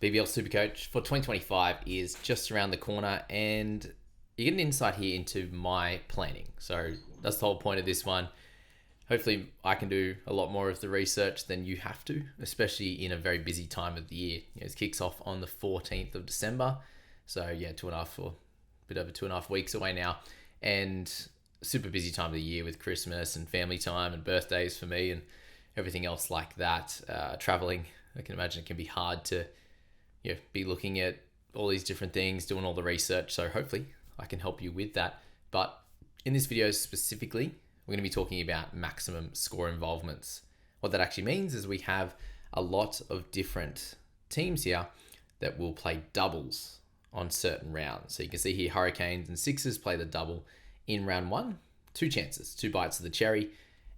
BBL SuperCoach for 2025 is just around the corner, and you get an insight here into my planning. So that's the whole point of this one. Hopefully I can do a lot more of the research than you have to, especially in a very busy time of the year. It kicks off on the 14th of December. So yeah, a bit over 2.5 weeks away now. And super busy time of the year with Christmas and family time and birthdays for me and everything else like that. Traveling, I can imagine it can be hard to be looking at all these different things, doing all the research. So hopefully I can help you with that. But in this video specifically, we're going to be talking about maximum score involvements. What that actually means is we have a lot of different teams here that will play doubles on certain rounds. So you can see here Hurricanes and Sixers play the double in round one. 2 chances, 2 bites of the cherry,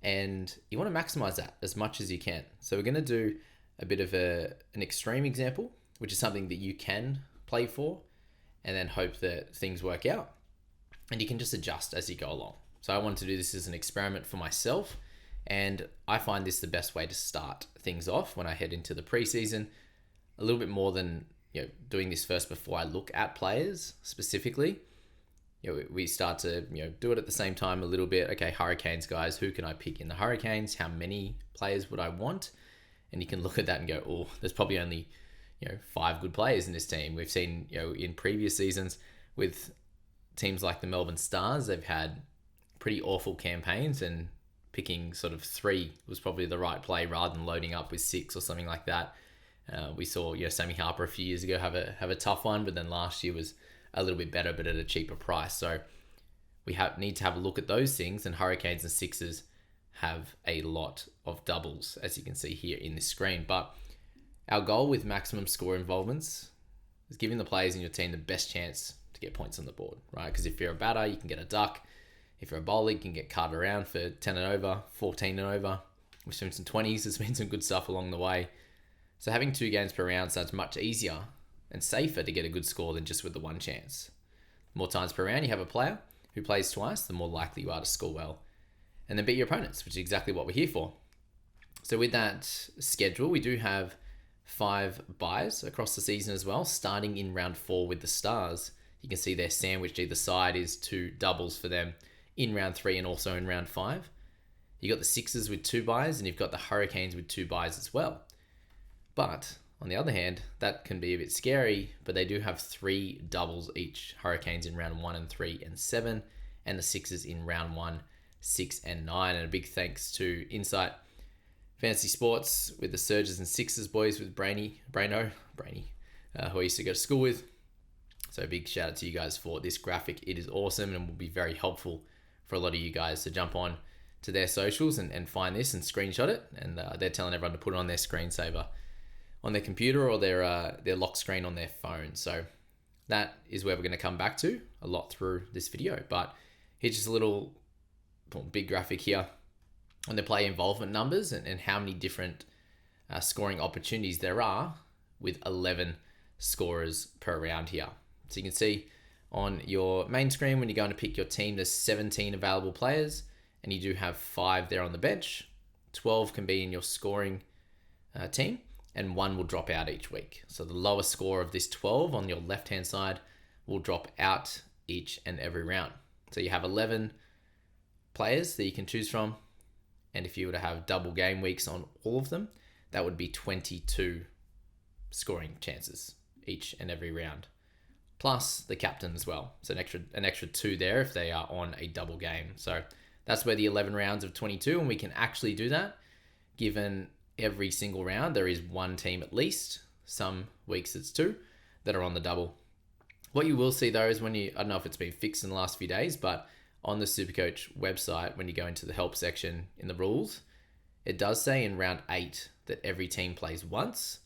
and you want to maximize that as much as you can. So we're going to do a bit of an extreme example, which is something that you can play for and then hope that things work out, and you can just adjust as you go along. So I wanted to do this as an experiment for myself, and I find this the best way to start things off when I head into the preseason. A little bit more than doing this first before I look at players specifically. We start to do it at the same time a little bit. Okay, Hurricanes guys, who can I pick in the Hurricanes? How many players would I want? And you can look at that and go, oh, there's probably only 5 good players in this team. We've seen in previous seasons with teams like the Melbourne Stars, they've had pretty awful campaigns, and picking sort of 3 was probably the right play rather than loading up with 6 or something like that. We saw Sammy Harper a few years ago have a tough one, but then last year was a little bit better, but at a cheaper price. So we need to have a look at those things, and Hurricanes and Sixers have a lot of doubles, as you can see here in this screen. But our goal with maximum score involvements is giving the players in your team the best chance to get points on the board, right? Because if you're a batter, you can get a duck. If you're a bowler, you can get carted around for 10 and over, 14 and over. We've seen some 20s. There's been some good stuff along the way. So having 2 games per round sounds much easier and safer to get a good score than just with the 1 chance. The more times per round you have a player who plays twice, the more likely you are to score well and then beat your opponents, which is exactly what we're here for. So with that schedule, we do have 5 buys across the season as well, starting in round 4 with the Stars. You can see they're sandwiched either side is 2 doubles for them in round 3 and also in round 5. You got the Sixers with 2 buys, and you've got the Hurricanes with 2 buys as well. But on the other hand, that can be a bit scary, but they do have 3 doubles each. Hurricanes in round 1 and 3 and 7, and the Sixers in round 1, 6 and 9. And a big thanks to Insight Fantasy Sports with the Surges and Sixers boys with Brainy, who I used to go to school with. So a big shout out to you guys for this graphic. It is awesome and will be very helpful for a lot of you guys to jump on to their socials and find this and screenshot it. And they're telling everyone to put it on their screensaver on their computer or their lock screen on their phone. So that is where we're going to come back to a lot through this video. But here's just a little big graphic here on the play involvement numbers and how many different scoring opportunities there are with 11 scorers per round here. So you can see on your main screen when you're going to pick your team, there's 17 available players and you do have 5 there on the bench. 12 can be in your scoring team, and 1 will drop out each week. So the lowest score of this 12 on your left-hand side will drop out each and every round. So you have 11 players that you can choose from. And if you were to have double game weeks on all of them, that would be 22 scoring chances each and every round, plus the captain as well. So an extra 2 there if they are on a double game. So that's where the 11 rounds of 22, and we can actually do that given every single round there is 1 team at least, some weeks it's 2, that are on the double. What you will see though is I don't know if it's been fixed in the last few days, but on the SuperCoach website, when you go into the help section in the rules, it does say in round 8 that every team plays once,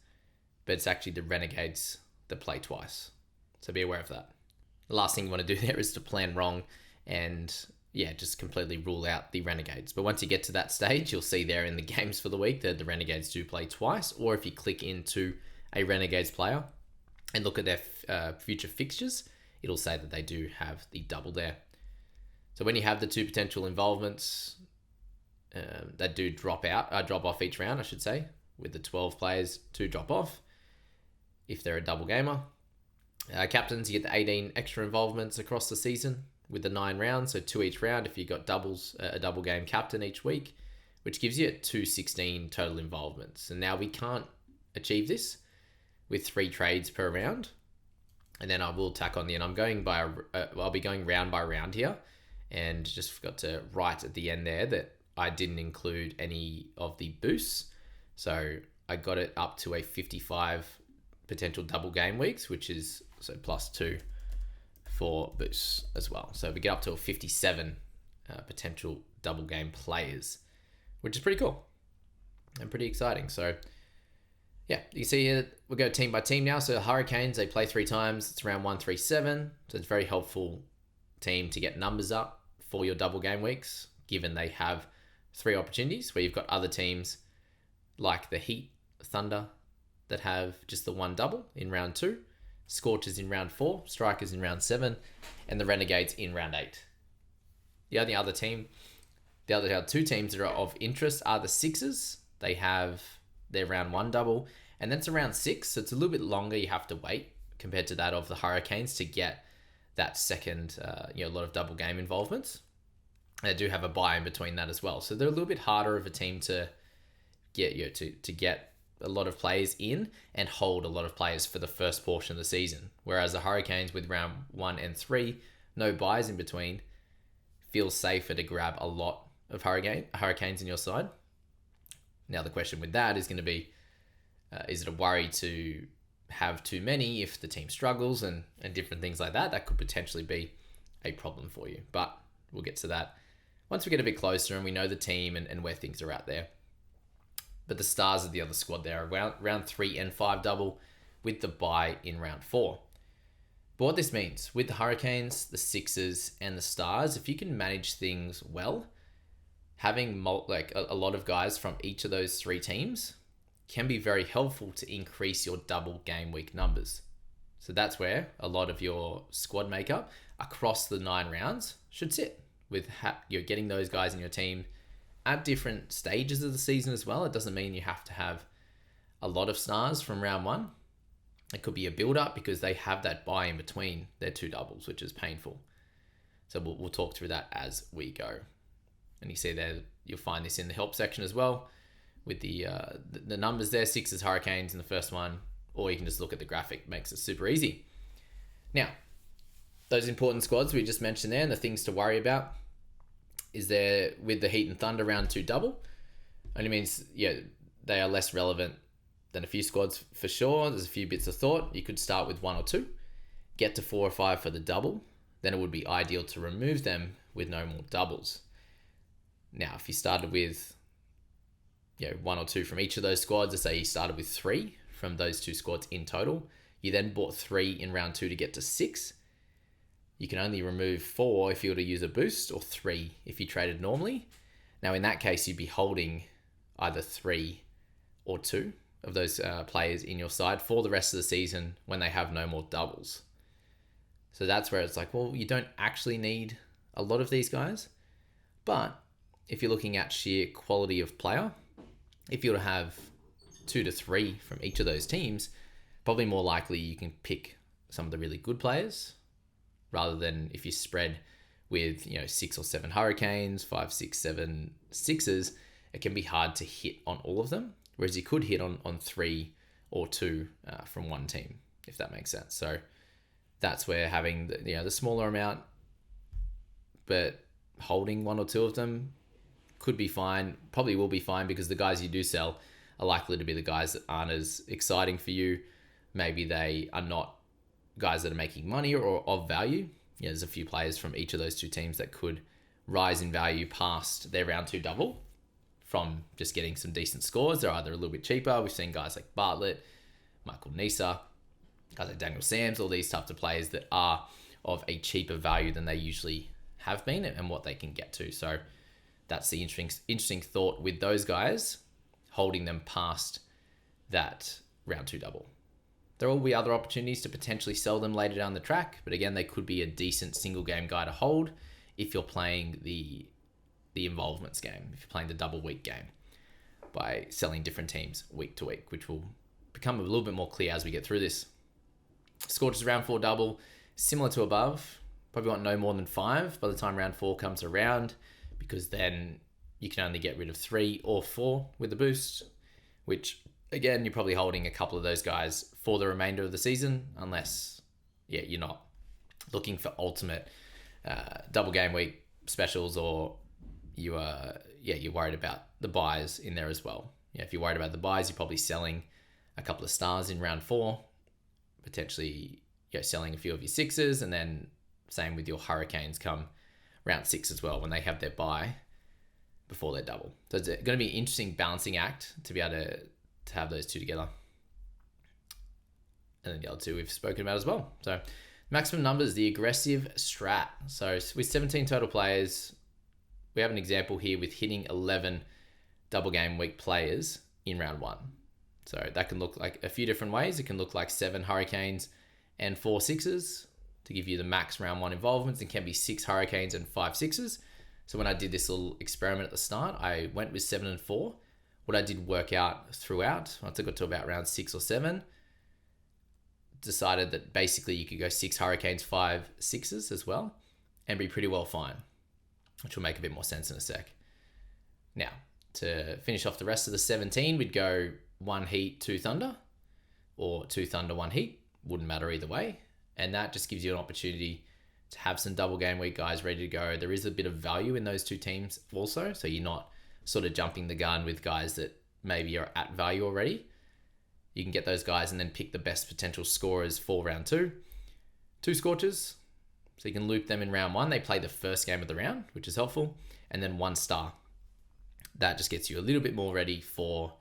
but it's actually the Renegades that play twice. So be aware of that. The last thing you want to do there is to plan wrong and just completely rule out the Renegades. But once you get to that stage, you'll see there in the games for the week that the Renegades do play twice, or if you click into a Renegades player and look at their future fixtures, it'll say that they do have the double there. So when you have the 2 potential involvements that do drop off each round, I should say, with the 12 players, 2 drop off, if they're a double gamer. Captains, you get the 18 extra involvements across the season with the 9 rounds, so 2 each round if you've got doubles, a double game captain each week, which gives you 216 total involvements. And now we can't achieve this with 3 trades per round. And then I will tack on the end. I'll be going round by round here, and just forgot to write at the end there that I didn't include any of the boosts. So I got it up to a 55 potential double game weeks, which is so +2 for boosts as well. So we get up to a 57 potential double game players, which is pretty cool and pretty exciting. So yeah, you see here, we'll go team by team now. So the Hurricanes, they play 3 times. It's round 1, 3, 7. So it's a very helpful team to get numbers up for your double game weeks, given they have 3 opportunities, where you've got other teams like the Heat, Thunder, that have just the 1 double in round 2, Scorchers in round 4, Strikers in round 7, and the Renegades in round 8. The other the other 2 teams that are of interest are the Sixers. They have their round 1 double, and then it's around 6, so it's a little bit longer you have to wait compared to that of the Hurricanes to get that second, a lot of double game involvements. They do have a bye in between that as well, so they're a little bit harder of a team to get to get a lot of players in and hold a lot of players for the first portion of the season. Whereas the Hurricanes with round 1 and 3, no buys in between, feels safer to grab a lot of Hurricanes in your side. Now the question with that is going to be, is it a worry to have too many if the team struggles and different things like that? That could potentially be a problem for you. But we'll get to that once we get a bit closer and we know the team and where things are at there. But the stars of the other squad there are round 3 and 5 double with the bye in round 4. But what this means with the Hurricanes, the Sixers, and the Stars, if you can manage things well, having a lot of guys from each of those 3 teams can be very helpful to increase your double game week numbers. So that's where a lot of your squad makeup across the 9 rounds should sit, with you're getting those guys in your team at different stages of the season as well. It doesn't mean you have to have a lot of stars from round 1. It could be a build-up because they have that buy in between their 2 doubles, which is painful. So we'll talk through that as we go. And you see there, you'll find this in the help section as well, with the numbers there, Sixers, Hurricanes in the first one, or you can just look at the graphic. Makes it super easy. Now, those important squads we just mentioned there and the things to worry about is there with the Heat and Thunder round 2 double. Only means, they are less relevant than a few squads for sure. There's a few bits of thought. You could start with 1 or 2, get to 4 or 5 for the double. Then it would be ideal to remove them with no more doubles. Now, if you started with 1 or 2 from each of those squads, let's say you started with 3 from those 2 squads in total, you then bought 3 in round 2 to get to 6. You can only remove 4 if you were to use a boost, or 3 if you traded normally. Now, in that case, you'd be holding either 3 or 2 of those players in your side for the rest of the season when they have no more doubles. So that's where it's like, well, you don't actually need a lot of these guys. But if you're looking at sheer quality of player, if you were to have 2 to 3 from each of those teams, probably more likely you can pick some of the really good players, rather than if you spread with 6 or 7 Hurricanes, 5, 6, 7 Sixers, it can be hard to hit on all of them, whereas you could hit on 3 or 2 from one team, if that makes sense. So that's where having the smaller amount, but holding 1 or 2 of them could be fine, probably will be fine, because the guys you do sell are likely to be the guys that aren't as exciting for you. Maybe they are not guys that are making money or of value. There's a few players from each of those 2 teams that could rise in value past their round 2 double from just getting some decent scores. They're either a little bit cheaper. We've seen guys like Bartlett, Michael Nisa, guys like Daniel Sams, all these types of players that are of a cheaper value than they usually have been and what they can get to. So that's the interesting thought with those guys, holding them past that round 2 double. There will be other opportunities to potentially sell them later down the track, but again, they could be a decent single game guy to hold if you're playing the involvements game, if you're playing the double week game by selling different teams week to week, which we'll become a little bit more clear as we get through this. Scorchers round 4 double, similar to above. Probably want no more than 5 by the time round 4 comes around, because then you can only get rid of 3 or 4 with the boost, which again, you're probably holding a couple of those guys for the remainder of the season, unless you're not looking for ultimate double game week specials, or you're worried about the buys in there as well. If you're worried about the buys, you're probably selling a couple of stars in round 4, potentially selling a few of your 6s, and then same with your Hurricanes come round 6 as well when they have their buy before their double. So it's going to be an interesting balancing act to be able to have those two together. And then the other two we've spoken about as well. So maximum numbers, the aggressive strat. So with 17 total players, we have an example here with hitting 11 double game week players in round 1. So that can look like a few different ways. It can look like 7 Hurricanes and 4 6s to give you the max round 1 involvements. It can be 6 Hurricanes and 5 6s. So when I did this little experiment at the start, I went with 7 and 4. What I did work out throughout, once I got to about round 6 or 7, decided that basically you could go 6 Hurricanes, 5 6s as well, and be pretty well fine, which will make a bit more sense in a sec. Now, to finish off the rest of the 17, we'd go 1 Heat, 2 Thunder, or 2 Thunder, 1 Heat. Wouldn't matter either way. And that just gives you an opportunity to have some double game week guys ready to go. There is a bit of value in those two teams also, so you're not sort of jumping the gun with guys that maybe are at value already. You can get those guys and then pick the best potential scorers for round 2. 2 Scorchers, so you can loop them in round 1. They play the first game of the round, which is helpful. And then 1 star. That just gets you a little bit more ready for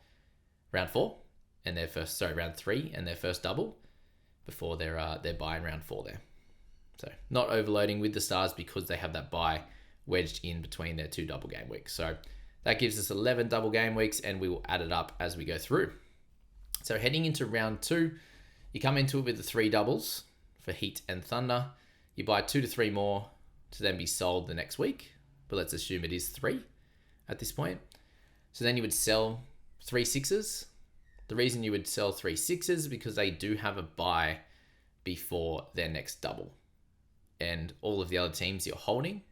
round 4 and round 3 and their first double before their bye in round 4 there. So not overloading with the stars because they have that bye wedged in between their 2 double game weeks. So that gives us 11 double game weeks, and we will add it up as we go through. So heading into round 2, you come into it with the 3 doubles for Heat and Thunder. You buy 2 to 3 more to then be sold the next week, but let's assume it is 3 at this point. So then you would sell 3 6s. The reason you would sell 3 6s is because they do have a bye before their next double. And all of the other teams you're holding,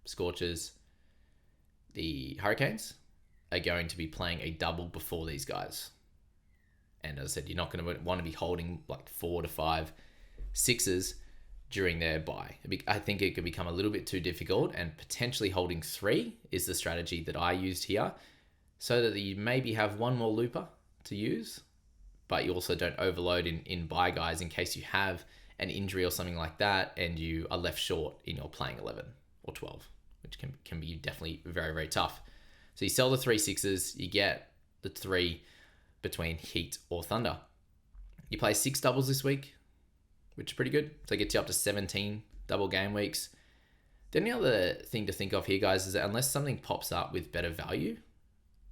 Scorchers, the Hurricanes, are going to be playing a double before these guys. And as I said, you're not going to want to be holding like 4 to 5 6s during their bye. I think it could become a little bit too difficult, and potentially holding 3 is the strategy that I used here, so that you maybe have one more looper to use, but you also don't overload in buy guys in case you have an injury or something like that and you are left short in your playing 11 or 12, which can be definitely very, very tough. So you sell the 3 6s, you get the 3 between Heat or Thunder. You play 6 doubles this week, which is pretty good. So it gets you up to 17 double game weeks. The only other thing to think of here, guys, is that unless something pops up with better value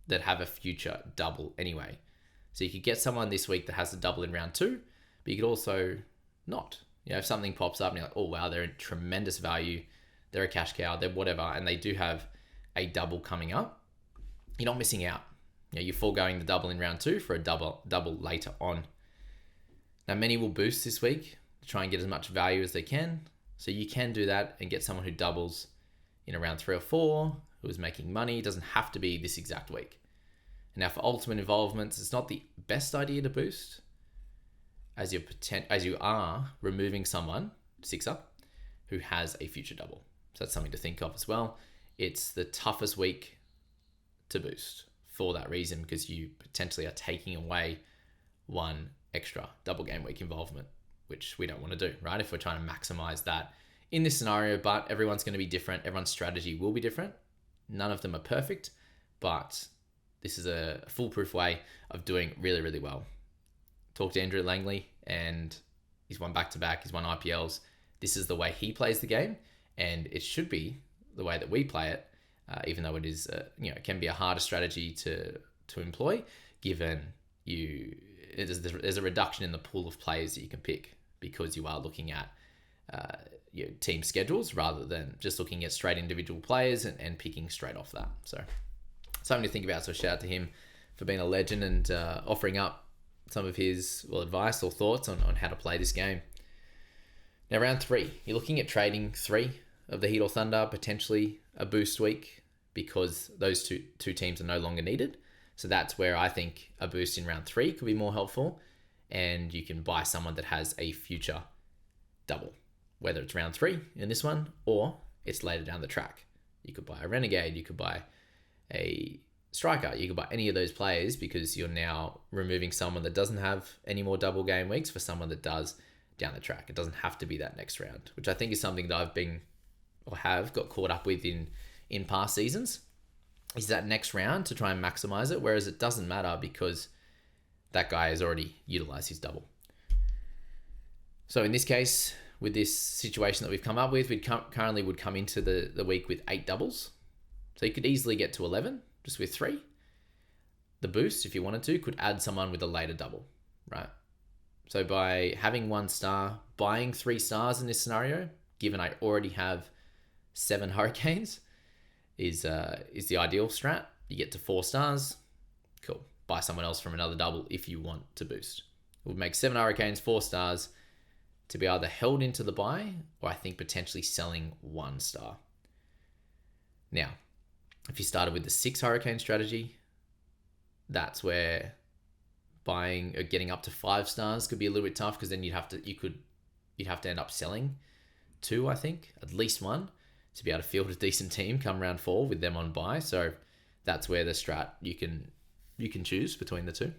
that have a future double anyway. So you could get someone this week that has a double in round 2, but you could also not. If something pops up and you're like, oh wow, they're in tremendous value, they're a cash cow, they're whatever, and they do have a double coming up, you're not missing out. You're foregoing the double in round 2 for a double later on. Now, many will boost this week to try and get as much value as they can. So you can do that and get someone who doubles in around 3 or 4, who is making money. It doesn't have to be this exact week. And now for ultimate involvements, it's not the best idea to boost, as you are removing someone, 6-up, who has a future double. So that's something to think of as well. It's the toughest week to boost for that reason, because you potentially are taking away one extra double game week involvement, which we don't want to do, right? If we're trying to maximize that in this scenario, but everyone's going to be different. Everyone's strategy will be different. None of them are perfect, but this is a foolproof way of doing really, really well. Talked to Andrew Langley, and he's won back-to-back, he's won IPLs. This is the way he plays the game, and it should be the way that we play it, even though it is, it can be a harder strategy to employ, given there's a reduction in the pool of players that you can pick, because you are looking at team schedules rather than just looking at straight individual players and picking straight off that. So something to think about. So shout out to him for being a legend and offering up some of his advice or thoughts on how to play this game. Now, round 3, you're looking at trading 3 of the Heat or Thunder, potentially a boost week, because those two teams are no longer needed. So that's where I think a boost in round 3 could be more helpful, and you can buy someone that has a future double, whether it's round 3 in this one or it's later down the track. You could buy a Renegade, you could buy a Striker, you could buy any of those players, because you're now removing someone that doesn't have any more double game weeks for someone that does down the track. It doesn't have to be that next round, which I think is something that I've been or have got caught up with in past seasons, is that next round to try and maximize it, whereas it doesn't matter because that guy has already utilized his double. So in this case, with this situation that we've come up with, we currently would come into the week with 8 doubles. So you could easily get to 11 just with 3. The boost, if you wanted to, could add someone with a later double, right? So by having 1 star, buying 3 stars in this scenario, given I already have 7 Hurricanes, is the ideal strat. You get to 4 stars, cool. Buy someone else from another double if you want to boost. It would make 7 Hurricanes, 4 stars, to be either held into the buy or I think potentially selling 1 star. Now, if you started with the 6 Hurricane strategy, that's where buying or getting up to 5 stars could be a little bit tough, because then you'd have to end up selling 2, I think, at least 1, to be able to field a decent team come round 4 with them on buy. So that's where the strat you can choose between the 2.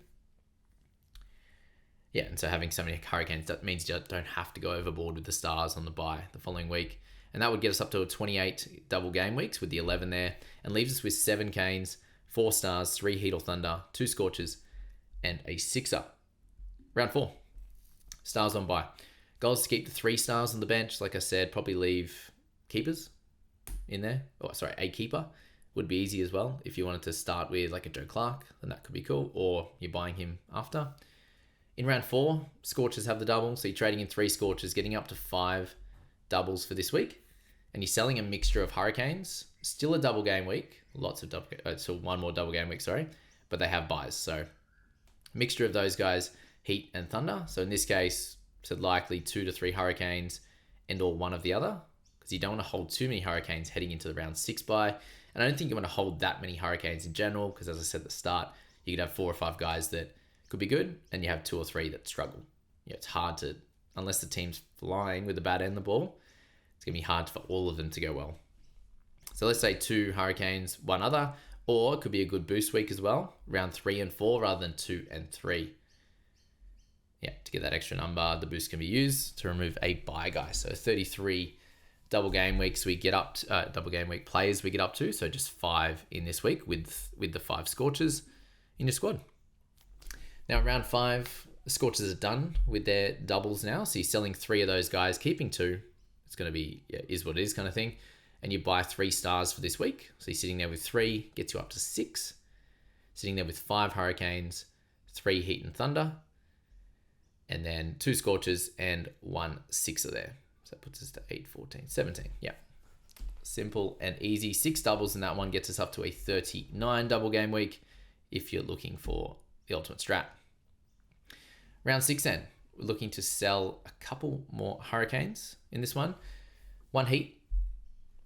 Yeah, and so having so many Hurricanes, that means you don't have to go overboard with the stars on the buy the following week. And that would get us up to a 28 double game weeks with the 11 there, and leaves us with 7 Canes, 4 stars, 3 Heat or Thunder, 2 Scorchers, and a 6er. Round 4, stars on buy. Goal is to keep the 3 stars on the bench. Like I said, probably leave keepers in there. A keeper would be easy as well. If you wanted to start with like a Joe Clark, then that could be cool, or you're buying him after. In round 4, Scorchers have the double, so you're trading in 3 Scorchers, getting up to 5 doubles for this week. And you're selling a mixture of Hurricanes, still a double game week, so 1 more double game week, but they have buys. So mixture of those guys, Heat and Thunder. So in this case, so likely 2 to 3 Hurricanes and or 1 of the other, because you don't want to hold too many Hurricanes heading into the round 6 buy. And I don't think you want to hold that many Hurricanes in general, because as I said at the start, you could have 4 or 5 guys that could be good, and you have 2 or 3 that struggle. It's hard to, unless the team's flying with the bat and the ball, it's going to be hard for all of them to go well. So let's say 2 Hurricanes, 1 other, or it could be a good boost week as well, round 3 and 4 rather than 2 and 3. Yeah, to get that extra number, the boost can be used to remove a buy guy. So 33 double game weeks we get up to, double game week players we get up to, so just 5 in this week with the 5 Scorchers in your squad. Now, round 5, the Scorchers are done with their doubles now. So you're selling 3 of those guys, keeping 2. It's going to be, is what it is kind of thing. And you buy 3 stars for this week. So you're sitting there with 3, gets you up to 6. Sitting there with 5 Hurricanes, 3 Heat and Thunder, and then 2 Scorchers and 1 6er there. So that puts us to 8, 14, 17. Yeah. Simple and easy. 6 doubles in that one gets us up to a 39 double game week if you're looking for the ultimate strat. Round 6 then. We're looking to sell a couple more Hurricanes in this one. 1 Heat,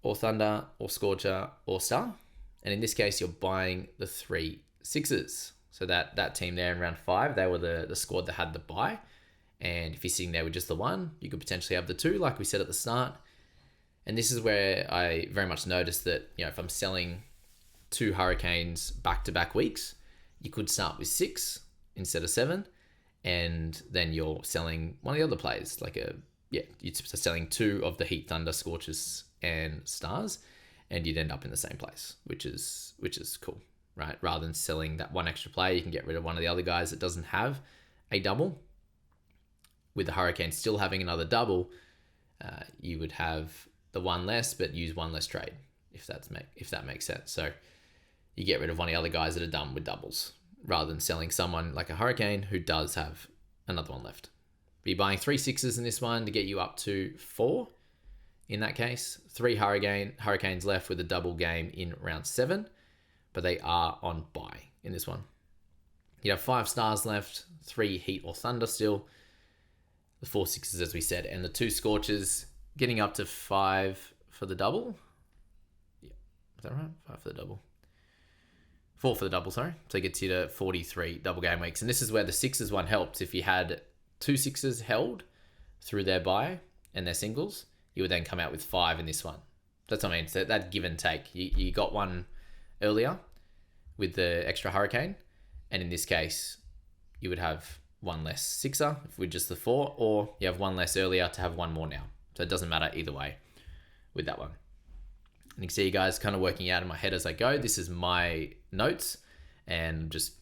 or Thunder, or Scorcher, or Star. And in this case, you're buying the 3 6ers. So that team there in round 5, they were the squad that had the buy. And if you're sitting there with just the 1, you could potentially have the 2, like we said at the start. And this is where I very much noticed that, if I'm selling 2 Hurricanes back-to-back weeks, you could start with 6 instead of 7. And then you're selling one of the other players, you're selling 2 of the Heat, Thunder, Scorchers, and Stars, and you'd end up in the same place, which is cool, right? Rather than selling that 1 extra player, you can get rid of one of the other guys that doesn't have a double. With the Hurricanes still having another double, you would have the 1 less, but use 1 less trade, if that makes sense. So you get rid of one of the other guys that are done with doubles, rather than selling someone like a Hurricane who does have another 1 left. Be buying 3 6ers in this one to get you up to 4. In that case, 3 Hurricanes left with a double game in round 7, but they are on buy in this one. You have 5 stars left, 3 heat or thunder still, the 4 sixes as we said, and the 2 scorches, getting up to 5 for the double. Yeah, is that right? 5 for the double. 4 for the double, sorry. So it gets you to 43 double game weeks. And this is where the sixes one helps. If you had 2 sixes held through their bye and their singles, you would then come out with 5 in this one. That's what I mean. So that give and take. You got one earlier with the extra hurricane. And in this case, you would have one less sixer with just the 4, or you have one less earlier to have one more now. So it doesn't matter either way with that one. And you can see you guys kind of working out in my head as I go. This is my notes and just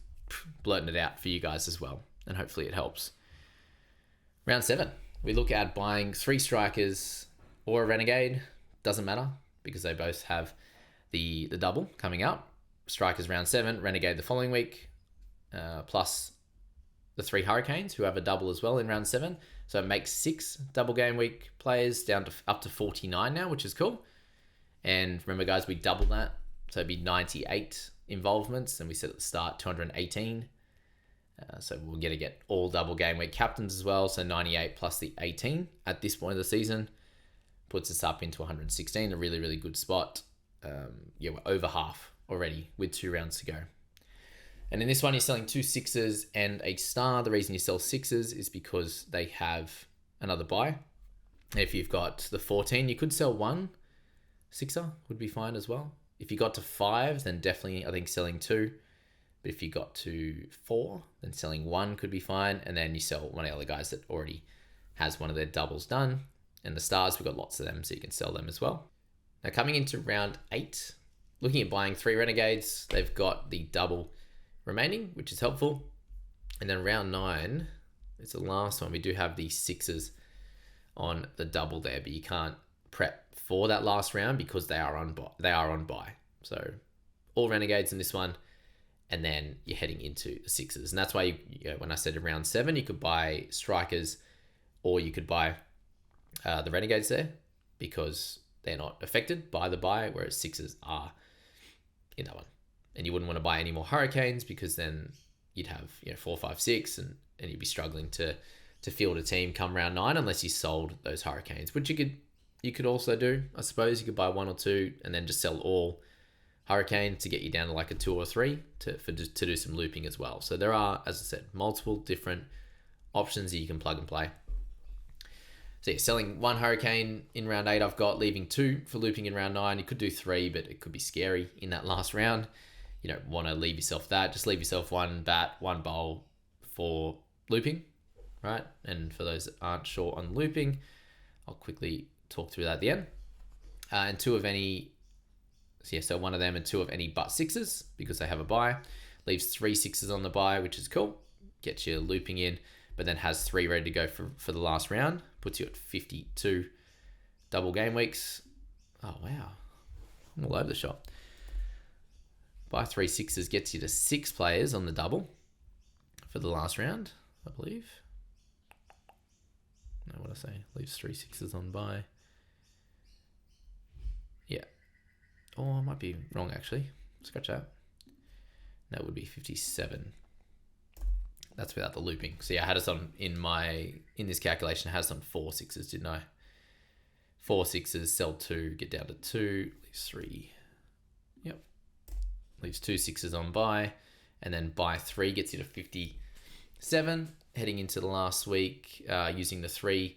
blurting it out for you guys as well. And hopefully it helps. Round 7, we look at buying 3 strikers or a renegade. Doesn't matter because they both have the double coming up. Strikers round 7, renegade the following week, plus the 3 hurricanes who have a double as well in round 7. So it makes 6 double game week players down to up to 49 now, which is cool. And remember, guys, we double that. So it'd be 98 involvements. And we said at the start, 218. So we're going to get all double game week captains as well. So 98 plus the 18 at this point of the season puts us up into 116. A really, really good spot. We're over half already with 2 rounds to go. And in this one, you're selling 2 sixes and a star. The reason you sell sixes is because they have another buy. If you've got the 14, you could sell 1 sixer would be fine as well. If you got to 5, then definitely I think selling 2. But if you got to 4, then selling 1 could be fine. And then you sell one of the other guys that already has one of their doubles done. And the stars, we've got lots of them, so you can sell them as well. Now coming into round 8, looking at buying 3 renegades, they've got the double remaining, which is helpful. And then round 9, it's the last one. We do have the sixes on the double there, but you can't prep for that last round because they are on buy. So all renegades in this one, and then you're heading into the sixes. And that's why when I said in round 7, you could buy strikers or you could buy the renegades there because they're not affected by the buy, whereas sixes are in that one. And you wouldn't want to buy any more hurricanes because then you'd have 4, 5, 6, and you'd be struggling to field a team come round 9 unless you sold those hurricanes, which you could also do. I suppose you could buy 1 or 2 and then just sell all hurricanes to get you down to like a 2 or 3 to do some looping as well. So there are, as I said, multiple different options that you can plug and play. So yeah, selling 1 hurricane in round 8 I've got, leaving 2 for looping in round 9. You could do 3, but it could be scary in that last round. You don't want to leave yourself that. Just leave yourself 1 bat, 1 bowl for looping, right? And for those that aren't sure on looping, I'll quickly talk through that at the end. And 2 of any, so 1 of them and 2 of any but 6s because they have a buy. Leaves 3 6s on the buy, which is cool. Gets you looping in, but then has 3 ready to go for the last round. Puts you at 52 double game weeks. Oh, wow. I'm all over the shop. Buy 3 6s gets you to 6 players on the double for the last round, I believe. No, what I say? Leaves 3 6s on buy. Yeah. Oh, I might be wrong actually. Scratch that. That would be 57. That's without the looping. So yeah, I had us on in this calculation. I had us on 4 6s, didn't I? 4 6s, sell 2, get down to 2, leaves 3. Yep. Leaves 2 6s on buy, and then buy 3 gets you to 57. Heading into the last week, using the 3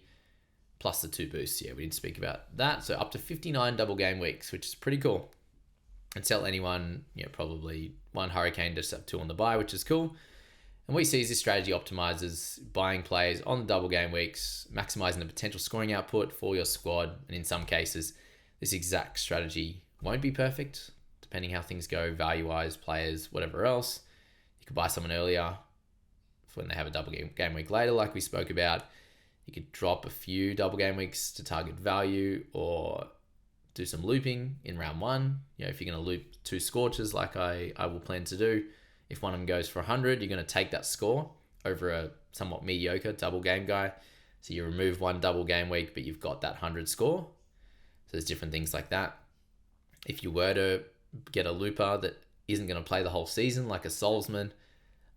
plus the 2 boosts. Yeah, we didn't speak about that. So up to 59 double game weeks, which is pretty cool. And sell anyone, probably 1 hurricane, just have 2 on the buy, which is cool. And what you see is this strategy optimizes buying players on the double game weeks, maximizing the potential scoring output for your squad. And in some cases, this exact strategy won't be perfect, depending how things go, value-wise, players, whatever else. You could buy someone earlier for when they have a double game week later, like we spoke about. You could drop a few double game weeks to target value or do some looping in round 1. If you're going to loop 2 scorches like I will plan to do, if one of them goes for 100, you're going to take that score over a somewhat mediocre double game guy. So you remove 1 double game week, but you've got that 100 score. So there's different things like that. If you were to get a looper that isn't going to play the whole season, like a Solsman,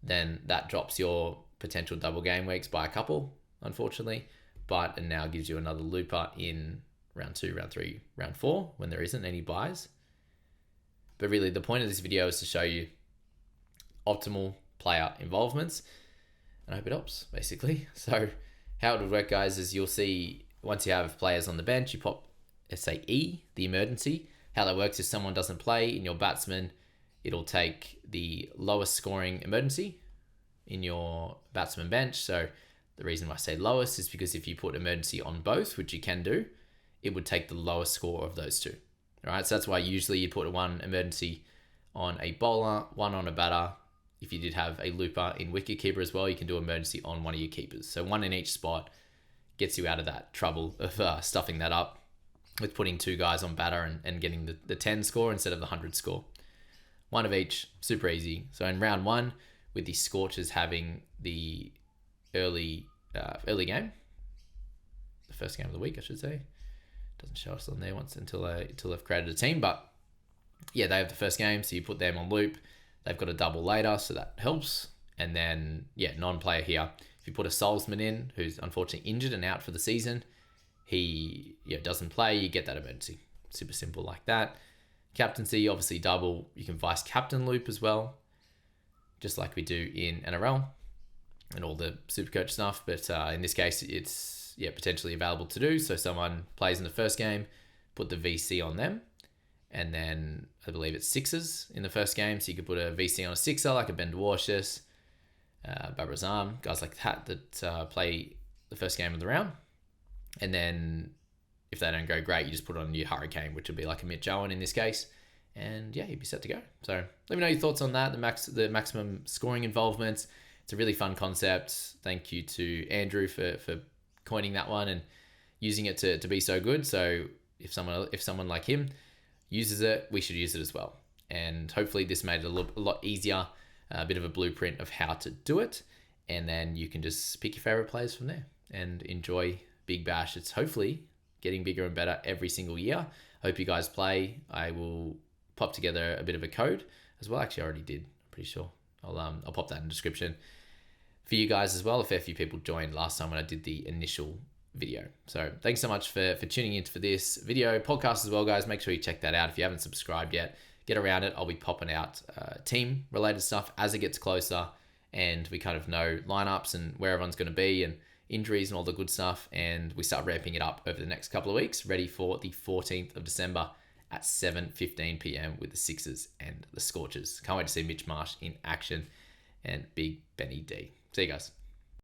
then that drops your potential double game weeks by a couple, unfortunately. But it now gives you another looper in round 2, round 3, round 4 when there isn't any buys. But really, the point of this video is to show you optimal player involvements, and I hope it helps, basically. So how it would work, guys, is you'll see once you have players on the bench, you pop, let's say, E, the emergency. How that works is someone doesn't play in your batsman, it'll take the lowest scoring emergency in your batsman bench. So the reason why I say lowest is because if you put emergency on both, which you can do, it would take the lowest score of those two. All right, so that's why usually you put one emergency on a bowler, one on a batter. If you did have a looper in wicket keeper as well, you can do emergency on one of your keepers. So one in each spot gets you out of that trouble of stuffing that up with putting 2 guys on batter and getting the 10 score instead of the 100 score. One of each, super easy. So in round 1, with the Scorchers having the early game, the first game of the week, I should say. Doesn't show us on there until they've created a team, but yeah, they have the first game, so you put them on loop. They've got a double later, so that helps. And then, yeah, non-player here. If you put a Solsman in, who's unfortunately injured and out for the season, he doesn't play, you get that emergency. Super simple like that. Captaincy, obviously double. You can vice captain loop as well, just like we do in NRL and all the SuperCoach stuff. But in this case, it's potentially available to do. So someone plays in the first game, put the VC on them, and then I believe it's 6s in the first game. So you could put a VC on a 6er, like a Ben Dwarshus, Babrazam, guys like that play the first game of the round. And then if they don't go great, you just put on your Hurricane, which would be like a Mitch Owen in this case. And yeah, you'd be set to go. So let me know your thoughts on that, the maximum scoring involvements. It's a really fun concept. Thank you to Andrew for coining that one and using it to be so good. So if someone like him uses it, we should use it as well. And hopefully this made it a lot easier, a bit of a blueprint of how to do it. And then you can just pick your favorite players from there and enjoy Big Bash. It's hopefully getting bigger and better every single year. Hope you guys play. I will pop together a bit of a code as well. Actually, I already did. I'm pretty sure. I'll pop that in the description for you guys as well. A fair few people joined last time when I did the initial video. So thanks so much for tuning in for this video podcast as well, guys. Make sure you check that out. If you haven't subscribed yet, get around it. I'll be popping out team related stuff as it gets closer and we kind of know lineups and where everyone's going to be and injuries and all the good stuff. And we start ramping it up over the next couple of weeks, ready for the 14th of December at 7:15 p.m. with the Sixers and the Scorchers. Can't wait to see Mitch Marsh in action and Big Benny D. See you guys.